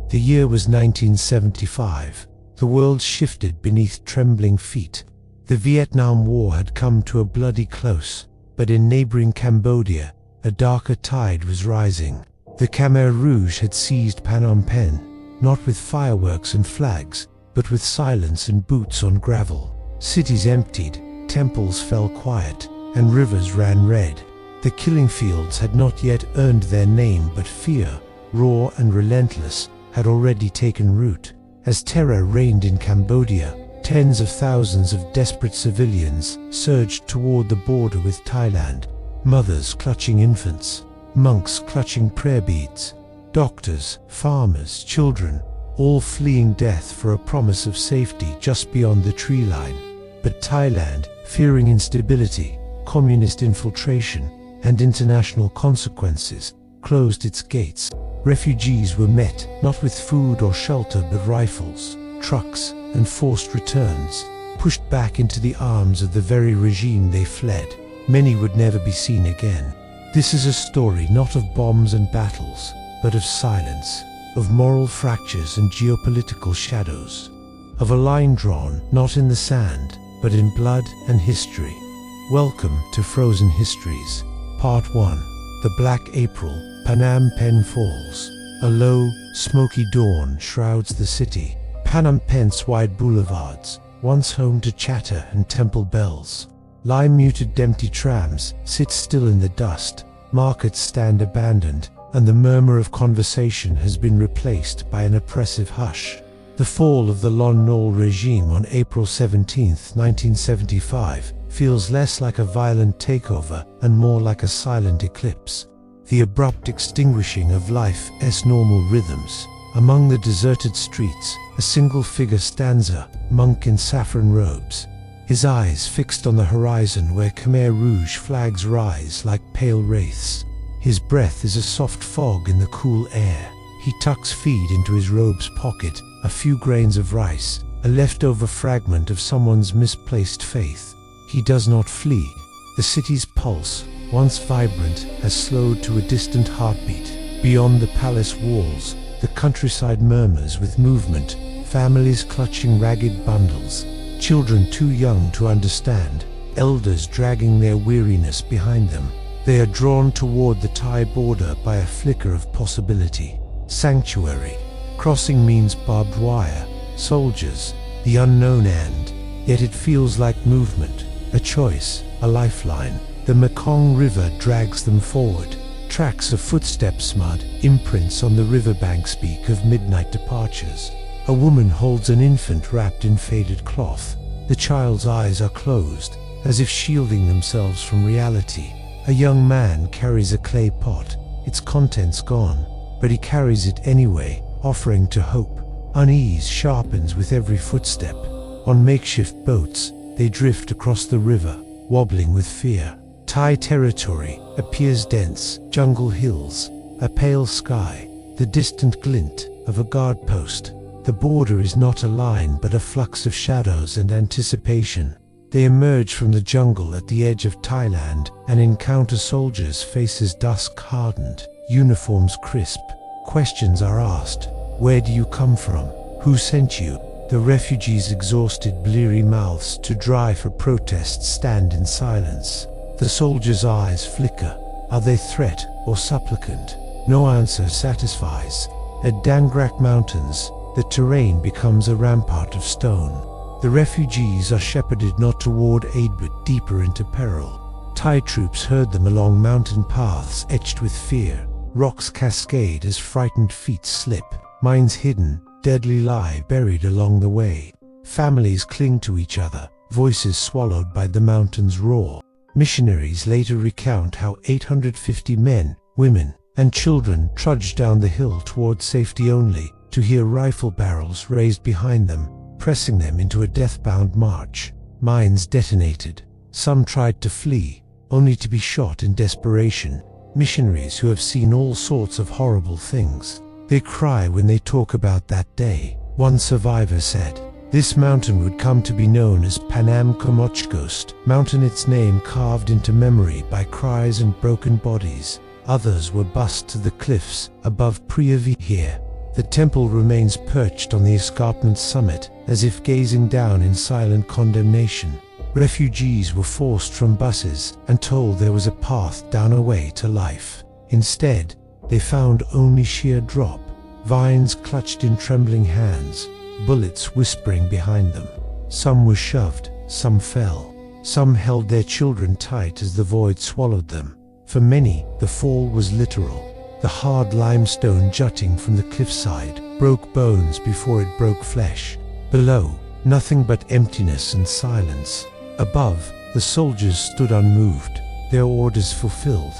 The year was 1975. The world shifted beneath trembling feet. The Vietnam War had come to a bloody close, but in neighboring Cambodia, a darker tide was rising. The Khmer Rouge had seized Phnom Penh, not with fireworks and flags, but with silence and boots on gravel. Cities emptied, temples fell quiet, and rivers ran red. The killing fields had not yet earned their name, but fear, raw and relentless, had already taken root. As terror reigned in Cambodia, tens of thousands of desperate civilians surged toward the border with Thailand. Mothers clutching infants, monks clutching prayer beads, doctors, farmers, children, all fleeing death for a promise of safety just beyond the tree line. But Thailand, fearing instability, communist infiltration, and international consequences, closed its gates. Refugees were met not with food or shelter but rifles, trucks, and forced returns, pushed back into the arms of the very regime they fled. Many would never be seen again. This is a story not of bombs and battles, but of silence, of moral fractures and geopolitical shadows, of a line drawn not in the sand, but in blood and history. Welcome to Frozen Histories, Part 1. The Black April, Phnom Penh Falls. A low, smoky dawn shrouds the city. Phnom Penh's wide boulevards, once home to chatter and temple bells, lie muted. Empty trams sit still in the dust. Markets stand abandoned, and the murmur of conversation has been replaced by an oppressive hush. The fall of the Lon Nol regime on April 17, 1975, feels less like a violent takeover and more like a silent eclipse. The abrupt extinguishing of life's normal rhythms. Among the deserted streets, a single figure stands, a monk in saffron robes, his eyes fixed on the horizon where Khmer Rouge flags rise like pale wraiths. His breath is a soft fog in the cool air. He tucks feed into his robe's pocket, a few grains of rice, a leftover fragment of someone's misplaced faith. He does not flee. The city's pulse, once vibrant, has slowed to a distant heartbeat. Beyond the palace walls, the countryside murmurs with movement, families clutching ragged bundles, children too young to understand, elders dragging their weariness behind them. They are drawn toward the Thai border by a flicker of possibility. Sanctuary. Crossing means barbed wire, soldiers, the unknown, and yet it feels like movement, a choice, a lifeline. The Mekong River drags them forward. Tracks of footsteps, mud, imprints on the riverbank speak of midnight departures. A woman holds an infant wrapped in faded cloth. The child's eyes are closed, as if shielding themselves from reality. A young man carries a clay pot, its contents gone, but he carries it anyway, offering to hope. Unease sharpens with every footstep. On makeshift boats, they drift across the river, wobbling with fear. Thai territory appears dense, jungle hills, a pale sky, the distant glint of a guard post. The border is not a line but a flux of shadows and anticipation. They emerge from the jungle at the edge of Thailand and encounter soldiers, faces dusk-hardened, uniforms crisp. Questions are asked. Where do you come from? Who sent you? The refugees' exhausted, bleary mouths too dry for protest stand in silence. The soldiers' eyes flicker. Are they threat or supplicant? No answer satisfies. At Dangrak Mountains, the terrain becomes a rampart of stone. The refugees are shepherded not toward aid but deeper into peril. Thai troops herd them along mountain paths etched with fear. Rocks cascade as frightened feet slip. Mines hidden, deadly lie buried along the way. Families cling to each other, voices swallowed by the mountain's roar. Missionaries later recount how 850 men, women, and children trudged down the hill toward safety only to hear rifle barrels raised behind them, pressing them into a death-bound march. Mines detonated. Some tried to flee, only to be shot in desperation. Missionaries who have seen all sorts of horrible things. They cry when they talk about that day. One survivor said, "This mountain would come to be known as Phnom Ghost mountain, its name carved into memory by cries and broken bodies." Others were bussed to the cliffs above Priyavi. Here, The temple remains perched on the escarpment's summit, as if gazing down in silent condemnation. Refugees were forced from buses and told there was a path down a way to life. Instead, they found only sheer drop, vines clutched in trembling hands, bullets whispering behind them. Some were shoved, some fell. Some held their children tight as the void swallowed them. For many, the fall was literal. The hard limestone jutting from the cliffside broke bones before it broke flesh. Below, nothing but emptiness and silence. Above, the soldiers stood unmoved, their orders fulfilled.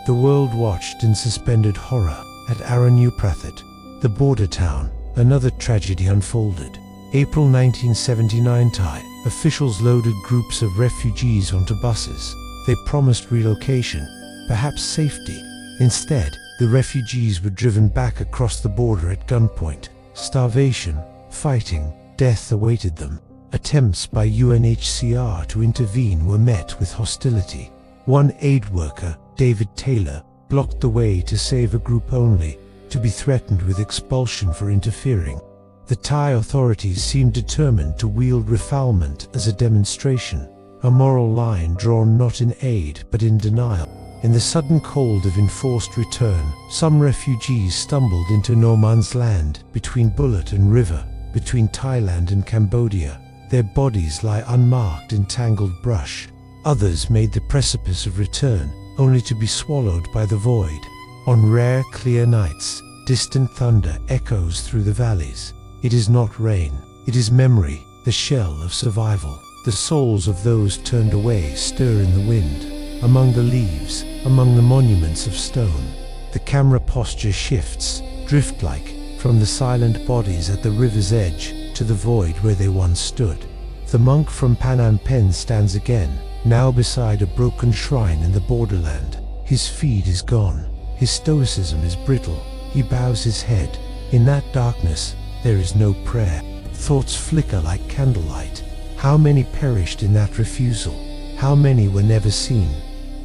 The world watched in suspended horror. At Aranyuprathet, the border town, another tragedy unfolded. April 1979 Thai, officials loaded groups of refugees onto buses. They promised relocation, perhaps safety. Instead, the refugees were driven back across the border at gunpoint. Starvation, fighting, death awaited them. Attempts by UNHCR to intervene were met with hostility. One aid worker, David Taylor, blocked the way to save a group only to be threatened with expulsion for interfering. The Thai authorities seemed determined to wield refoulement as a demonstration, a moral line drawn not in aid but in denial. In the sudden cold of enforced return, some refugees stumbled into no man's land between bullet and river, between Thailand and Cambodia. Their bodies lie unmarked in tangled brush. Others made the precipice of return, only to be swallowed by the void. On rare, clear nights, distant thunder echoes through the valleys. It is not rain, it is memory, the shell of survival. The souls of those turned away stir in the wind. Among the leaves, among the monuments of stone, the camera posture shifts, drift-like, from the silent bodies at the river's edge to the void where they once stood. The monk from Phnom Penh stands again, now beside a broken shrine in the borderland. His feed is gone, his stoicism is brittle, he bows his head. In that darkness, there is no prayer. Thoughts flicker like candlelight. How many perished in that refusal? How many were never seen?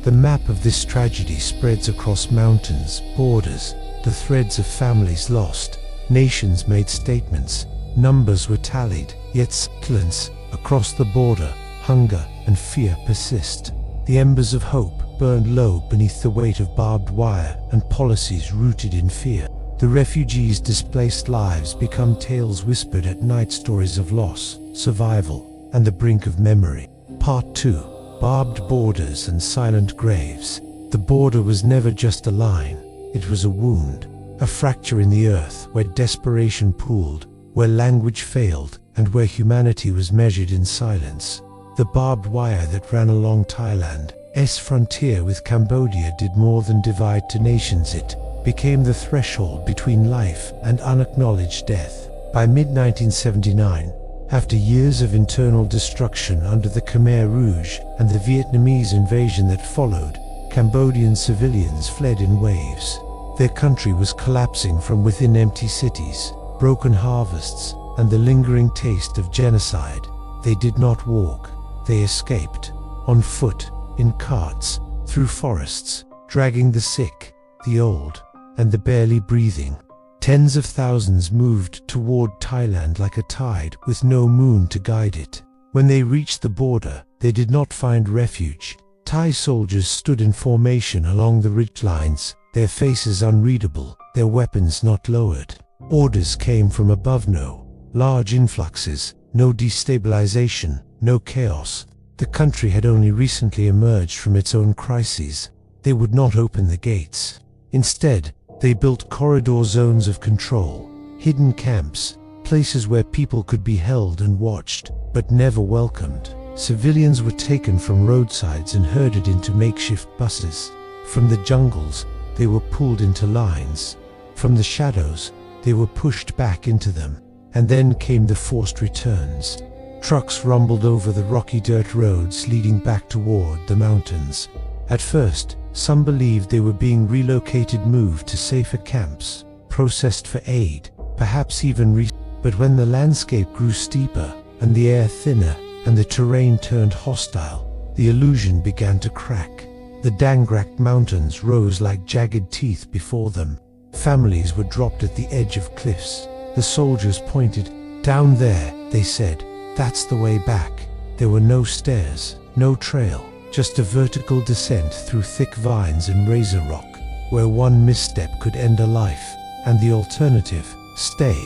The map of this tragedy spreads across mountains, borders, the threads of families lost. Nations made statements, numbers were tallied, yet silence. Across the border, hunger and fear persist. The embers of hope burned low beneath the weight of barbed wire and policies rooted in fear. The refugees' displaced lives become tales whispered at night, stories of loss, survival, and the brink of memory. Part 2. Barbed borders and silent graves. The border was never just a line, it was a wound, a fracture in the earth where desperation pooled, where language failed, and where humanity was measured in silence. The barbed wire that ran along Thailand's frontier with Cambodia did more than divide two nations. It became the threshold between life and unacknowledged death. By mid-1979, after years of internal destruction under the Khmer Rouge and the Vietnamese invasion that followed, Cambodian civilians fled in waves. Their country was collapsing from within. Empty cities, broken harvests, and the lingering taste of genocide. They did not walk, they escaped, on foot, in carts, through forests, dragging the sick, the old, and the barely breathing. Tens of thousands moved toward Thailand like a tide with no moon to guide it. When they reached the border, they did not find refuge. Thai soldiers stood in formation along the ridgelines, their faces unreadable, their weapons not lowered. Orders came from above: no large influxes, no destabilization, no chaos. The country had only recently emerged from its own crises. They would not open the gates. Instead, they built corridor zones of control, hidden camps, places where people could be held and watched, but never welcomed. Civilians were taken from roadsides and herded into makeshift buses. From the jungles, they were pulled into lines. From the shadows, they were pushed back into them. And then came the forced returns. Trucks rumbled over the rocky dirt roads leading back toward the mountains. At first, some believed they were being relocated, moved to safer camps, processed for aid, perhaps even but when the landscape grew steeper, and the air thinner, and the terrain turned hostile, the illusion began to crack. The Dangrak Mountains rose like jagged teeth before them. Families were dropped at the edge of cliffs. The soldiers pointed. "Down there," they said. "That's the way back." There were no stairs, no trail, just a vertical descent through thick vines and razor rock, where one misstep could end a life, and the alternative, stay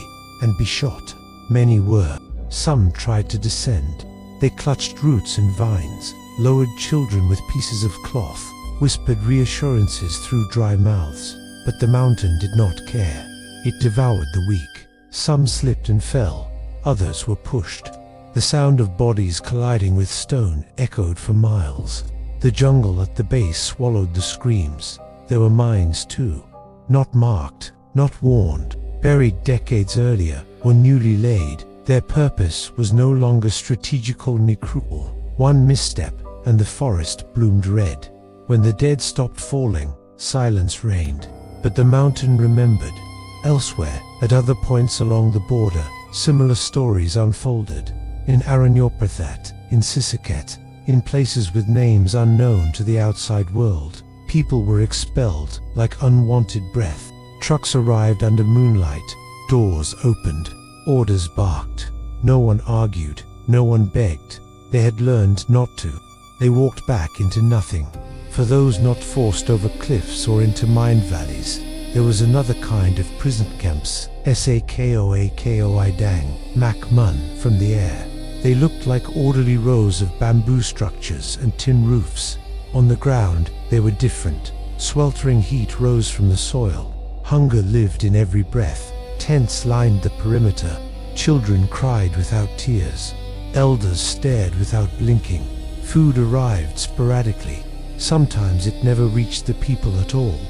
and be shot. Many were. Some tried to descend. They clutched roots and vines, lowered children with pieces of cloth, whispered reassurances through dry mouths. But the mountain did not care. It devoured the weak. Some slipped and fell. Others were pushed. The sound of bodies colliding with stone echoed for miles. The jungle at the base swallowed the screams. There were mines too. Not marked, not warned, buried decades earlier or newly laid. Their purpose was no longer strategical ni cruel. One misstep, and the forest bloomed red. When the dead stopped falling, silence reigned. But the mountain remembered. Elsewhere, at other points along the border, similar stories unfolded. In Aranyopathat, in Sisaket, in places with names unknown to the outside world, people were expelled like unwanted breath. Trucks arrived under moonlight, doors opened, orders barked. No one argued, no one begged. They had learned not to. They walked back into nothing. For those not forced over cliffs or into mine valleys, there was another kind of prison camps, Sakoakoi Dang, Mak Mun, from the air. They looked like orderly rows of bamboo structures and tin roofs. On the ground, they were different. Sweltering heat rose from the soil. Hunger lived in every breath. Tents lined the perimeter. Children cried without tears. Elders stared without blinking. Food arrived sporadically. Sometimes it never reached the people at all.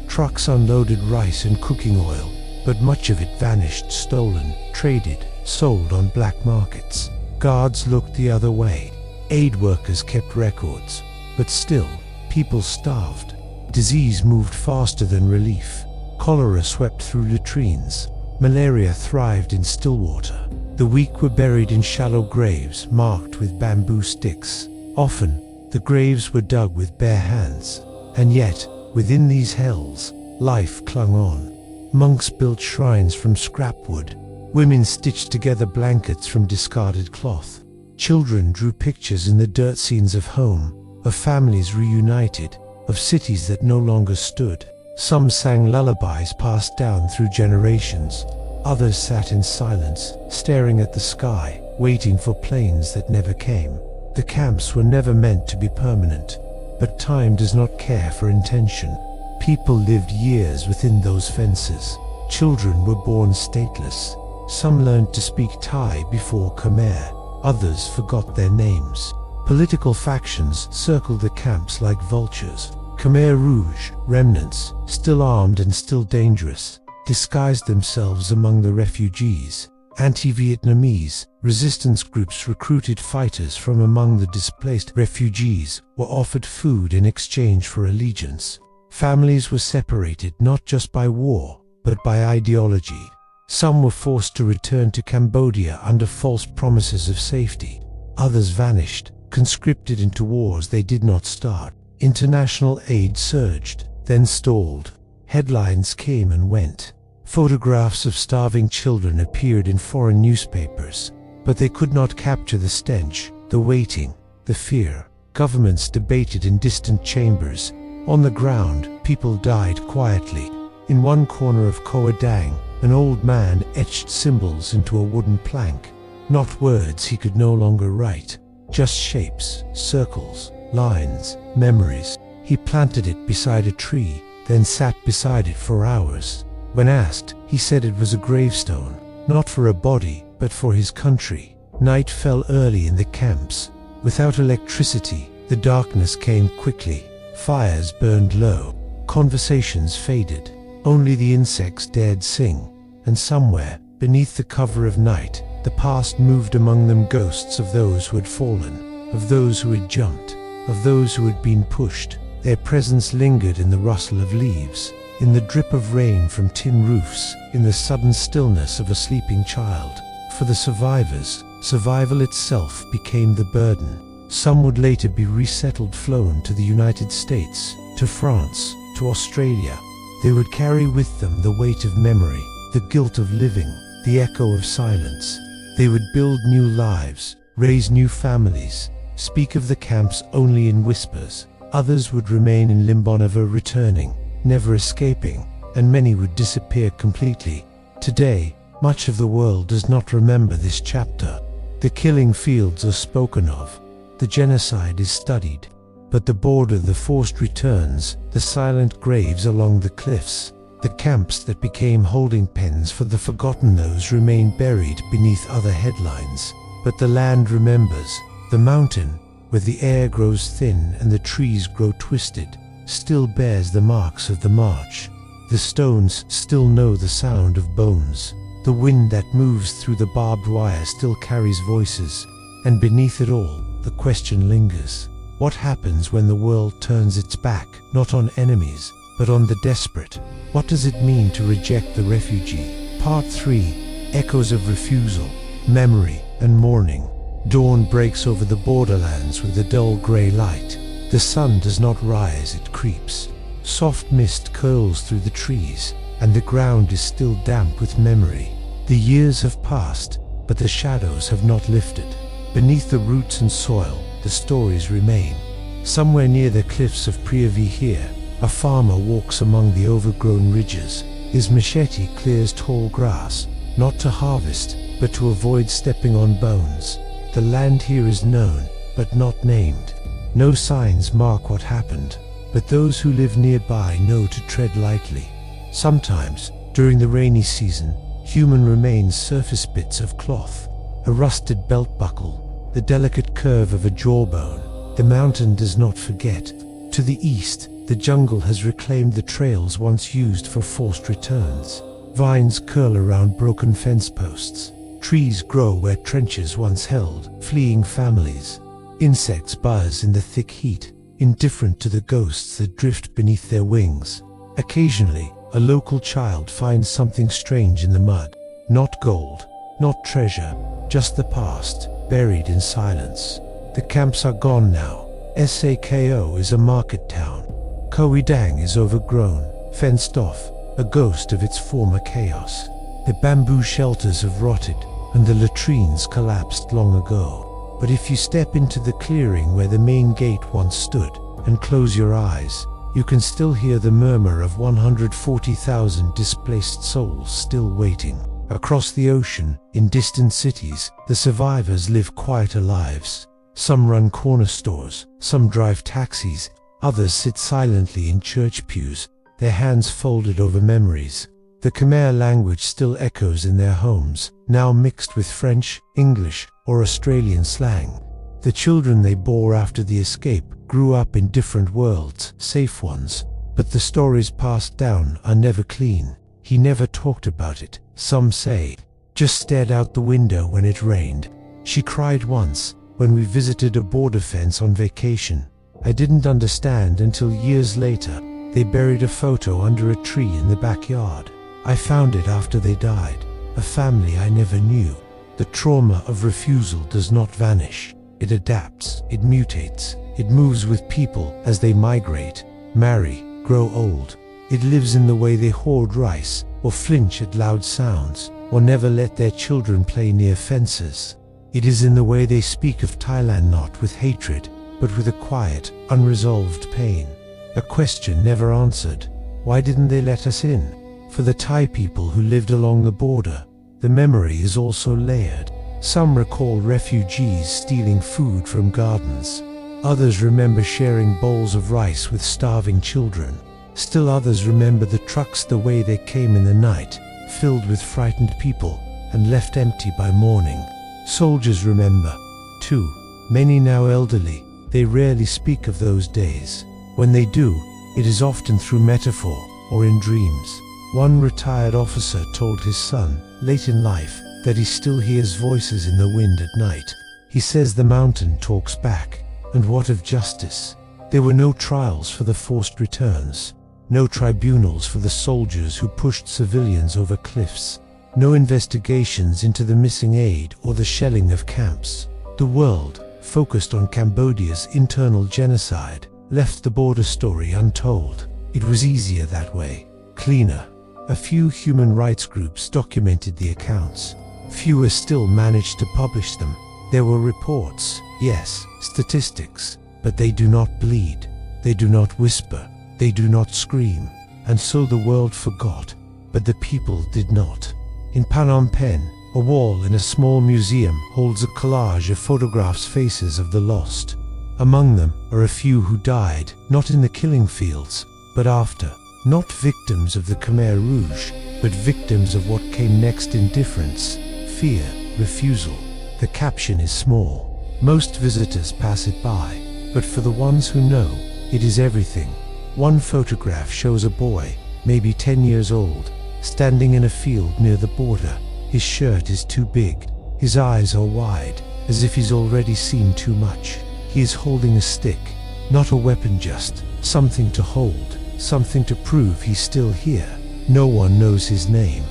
Trucks unloaded rice and cooking oil, but much of it vanished, stolen, traded, sold on black markets. Guards looked the other way. Aid workers kept records. But still, people starved. Disease moved faster than relief. Cholera swept through latrines. Malaria thrived in still water. The weak were buried in shallow graves marked with bamboo sticks. Often, the graves were dug with bare hands. And yet, within these hells, life clung on. Monks built shrines from scrap wood. Women stitched together blankets from discarded cloth. Children drew pictures in the dirt scenes of home, of families reunited, of cities that no longer stood. Some sang lullabies passed down through generations. Others sat in silence, staring at the sky, waiting for planes that never came. The camps were never meant to be permanent, but time does not care for intention. People lived years within those fences. Children were born stateless. Some learned to speak Thai before Khmer. Others forgot their names. Political factions circled the camps like vultures. Khmer Rouge, remnants, still armed and still dangerous, disguised themselves among the refugees. Anti-Vietnamese resistance groups recruited fighters from among the displaced refugees, were offered food in exchange for allegiance. Families were separated not just by war, but by ideology. Some were forced to return to Cambodia under false promises of safety. Others vanished, conscripted into wars they did not start. International aid surged, then stalled. Headlines came and went. Photographs of starving children appeared in foreign newspapers, but they could not capture the stench, the waiting, the fear. Governments debated in distant chambers. On the ground, people died quietly. In one corner of Koh Dang, an old man etched symbols into a wooden plank. Not words he could no longer write, just shapes, circles, lines, memories. He planted it beside a tree, then sat beside it for hours. When asked, he said it was a gravestone, not for a body, but for his country. Night fell early in the camps. Without electricity, the darkness came quickly. Fires burned low. Conversations faded. Only the insects dared sing. And somewhere, beneath the cover of night, the past moved among them, ghosts of those who had fallen, of those who had jumped, of those who had been pushed. Their presence lingered in the rustle of leaves, in the drip of rain from tin roofs, in the sudden stillness of a sleeping child. For the survivors, survival itself became the burden. Some would later be resettled, flown to the United States, to France, to Australia. They would carry with them the weight of memory, the guilt of living, the echo of silence. They would build new lives, raise new families, speak of the camps only in whispers. Others would remain in limbo, never returning, never escaping, and many would disappear completely. Today, much of the world does not remember this chapter. The killing fields are spoken of, the genocide is studied, but the border, the forced returns, the silent graves along the cliffs, the camps that became holding pens for the forgotten, those remain buried beneath other headlines. But the land remembers. The mountain, where the air grows thin and the trees grow twisted, still bears the marks of the march. The stones still know the sound of bones. The wind that moves through the barbed wire still carries voices, and beneath it all, the question lingers. What happens when the world turns its back, not on enemies, but on the desperate? What does it mean to reject the refugee? Part 3. Echoes of refusal, memory, and mourning. Dawn breaks over the borderlands with a dull grey light. The sun does not rise, it creeps. Soft mist curls through the trees, and the ground is still damp with memory. The years have passed, but the shadows have not lifted. Beneath the roots and soil, the stories remain. Somewhere near the cliffs of Priavi here, a farmer walks among the overgrown ridges. His machete clears tall grass, not to harvest, but to avoid stepping on bones. The land here is known, but not named. No signs mark what happened, but those who live nearby know to tread lightly. Sometimes, during the rainy season, human remains surface, bits of cloth, a rusted belt buckle, the delicate curve of a jawbone. The mountain does not forget. To the east, the jungle has reclaimed the trails once used for forced returns. Vines curl around broken fence posts. Trees grow where trenches once held, fleeing families. Insects buzz in the thick heat, indifferent to the ghosts that drift beneath their wings. Occasionally, a local child finds something strange in the mud. Not gold, not treasure, just the past, buried in silence. The camps are gone now. Sako is a market town. Koh Dang is overgrown, fenced off, a ghost of its former chaos. The bamboo shelters have rotted, and the latrines collapsed long ago. But if you step into the clearing where the main gate once stood, and close your eyes, you can still hear the murmur of 140,000 displaced souls still waiting. Across the ocean, in distant cities, the survivors live quieter lives. Some run corner stores, some drive taxis, others sit silently in church pews, their hands folded over memories. The Khmer language still echoes in their homes, now mixed with French, English, or Australian slang. The children they bore after the escape grew up in different worlds, safe ones, but the stories passed down are never clean. He never talked about it, some say, just stared out the window when it rained. She cried once, when we visited a border fence on vacation. I didn't understand until years later. They buried a photo under a tree in the backyard. I found it after they died, a family I never knew. The trauma of refusal does not vanish. It adapts, it mutates, it moves with people as they migrate, marry, grow old. It lives in the way they hoard rice, or flinch at loud sounds, or never let their children play near fences. It is in the way they speak of Thailand, not with hatred, but with a quiet, unresolved pain. A question never answered. Why didn't they let us in? For the Thai people who lived along the border, the memory is also layered. Some recall refugees stealing food from gardens. Others remember sharing bowls of rice with starving children. Still others remember the trucks the way they came in the night, filled with frightened people, and left empty by morning. Soldiers remember, too. Many now elderly, they rarely speak of those days. When they do, it is often through metaphor or in dreams. One retired officer told his son, late in life, that he still hears voices in the wind at night. He says the mountain talks back. And what of justice? There were no trials for the forced returns, no tribunals for the soldiers who pushed civilians over cliffs, no investigations into the missing aid or the shelling of camps. The world, focused on Cambodia's internal genocide, left the border story untold. It was easier that way. cleaner. A few human rights groups documented the accounts. Fewer still managed to publish them. There were reports, yes, statistics, but they do not bleed. They do not whisper. They do not scream. And so the world forgot, but the people did not. In Phnom Penh, a wall in a small museum holds a collage of photographs, faces of the lost. Among them are a few who died, not in the killing fields, but after. Not victims of the Khmer Rouge, but victims of what came next: indifference, fear, refusal. The caption is small. Most visitors pass it by, but for the ones who know, it is everything. One photograph shows a boy, maybe 10 years old, standing in a field near the border. His shirt is too big. His eyes are wide, as if he's already seen too much. He is holding a stick, not a weapon, just something to hold, something to prove he's still here. No one knows his name.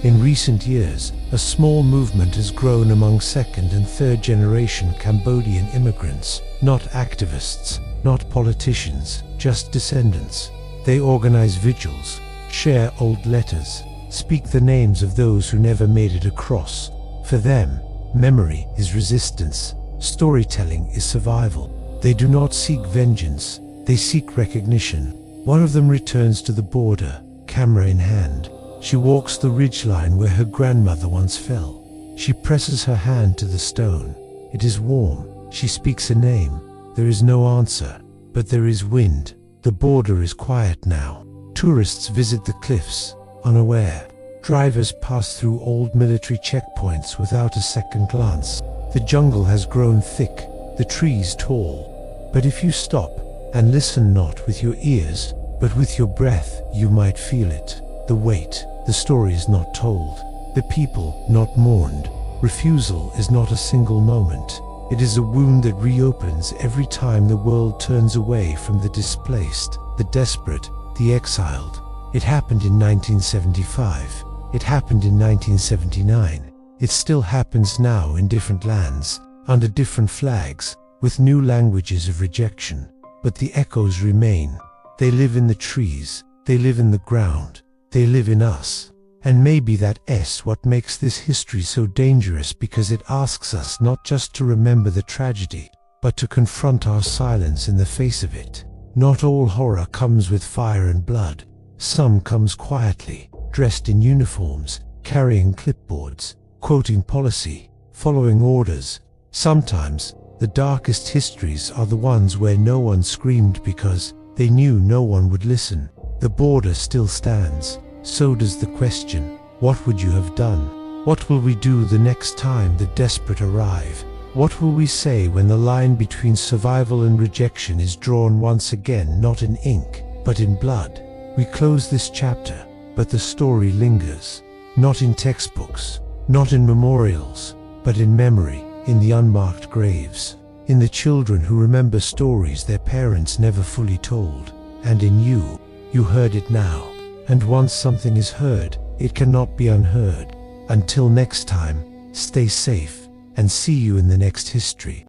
In recent years, a small movement has grown among second and third generation Cambodian immigrants, not activists, not politicians, just descendants. They organize vigils, share old letters, speak the names of those who never made it across. For them, memory is resistance, storytelling is survival. They do not seek vengeance, they seek recognition. One of them returns to the border, camera in hand. She walks the ridgeline where her grandmother once fell. She presses her hand to the stone. It is warm. She speaks a name. There is no answer, but there is wind. The border is quiet now. Tourists visit the cliffs, unaware. Drivers pass through old military checkpoints without a second glance. The jungle has grown thick, the trees tall. But if you stop and listen, not with your ears, but with your breath, you might feel it. The weight. The story is not told. The people not mourned. Refusal is not a single moment. It is a wound that reopens every time the world turns away from the displaced, the desperate, the exiled. It happened in 1975. It happened in 1979. It still happens now in different lands, under different flags, with new languages of rejection. But the echoes remain. They live in the trees. They live in the ground. They live in us. And maybe that's what makes this history so dangerous, because it asks us not just to remember the tragedy, but to confront our silence in the face of it. Not all horror comes with fire and blood. Some comes quietly, dressed in uniforms, carrying clipboards, quoting policy, following orders. Sometimes, the darkest histories are the ones where no one screamed because they knew no one would listen. The border still stands. So does the question, what would you have done? What will we do the next time the desperate arrive? What will we say when the line between survival and rejection is drawn once again, not in ink, but in blood? We close this chapter, but the story lingers. Not in textbooks, not in memorials, but in memory, in the unmarked graves, in the children who remember stories their parents never fully told, and in you. You heard it now. And once something is heard, it cannot be unheard. Until next time, stay safe, and see you in the next history.